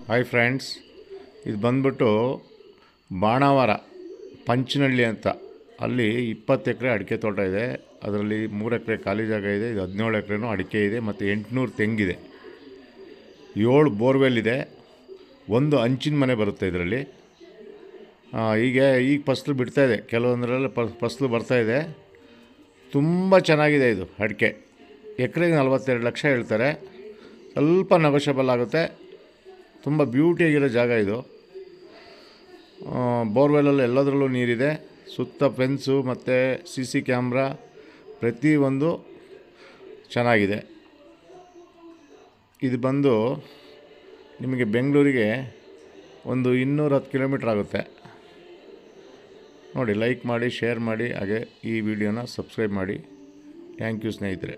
Hi friends, ಇದು ಬಂದ್ಬಿಟ್ಟು ಬಾಣಾವರ ಪಂಚನಹಳ್ಳಿ ಅಂತ. ಅಲ್ಲಿ 20 ಎಕರೆ ಅಡಿಕೆ ತೋಟ ಇದೆ. ಅದರಲ್ಲಿ 3 ಎಕರೆ ಖಾಲಿ ಜಾಗ ಇದೆ. ಇದು 17 ಎಕರೆನೂ ಅಡಿಕೆ ಇದೆ ಮತ್ತು 800 ತೆಂಗಿದೆ. 7 ಬೋರ್ವೆಲ್ ಇದೆ. ಒಂದು ಹಂಚಿನ ಮನೆ ಬರುತ್ತೆ ಇದರಲ್ಲಿ. ಈಗ ಫಸಲು ಬಿಡ್ತಾಯಿದೆ, ಕೆಲವೊಂದರಲ್ಲಿ ಫಸಲು ಬರ್ತಾಯಿದೆ. ತುಂಬ ಚೆನ್ನಾಗಿದೆ ಇದು ಅಡಿಕೆ. ಎಕರೆಗೆ 42 ಲಕ್ಷ ಹೇಳ್ತಾರೆ. ಸ್ವಲ್ಪ ನೆಗೋಷಿಯಬಲ್ ಆಗುತ್ತೆ. ತುಂಬ ಬ್ಯೂಟಿಯಾಗಿರೋ ಜಾಗ ಇದು. ಬೋರ್ವೆಲಲ್ಲಿ ಎಲ್ಲದರಲ್ಲೂ ನೀರಿದೆ. ಸುತ್ತ ಫೆನ್ಸು ಮತ್ತು CC ಕ್ಯಾಮ್ರಾ ಪ್ರತಿಯೊಂದು ಚೆನ್ನಾಗಿದೆ. ಇದು ಬಂದು ನಿಮಗೆ ಬೆಂಗಳೂರಿಗೆ ಒಂದು 210 ಕಿಲೋಮೀಟ್ರ್ ಆಗುತ್ತೆ. ನೋಡಿ, ಲೈಕ್ ಮಾಡಿ, ಶೇರ್ ಮಾಡಿ, ಹಾಗೆ ಈ ವಿಡಿಯೋನ ಸಬ್ಸ್ಕ್ರೈಬ್ ಮಾಡಿ. ಥ್ಯಾಂಕ್ ಯು ಸ್ನೇಹಿತರೆ.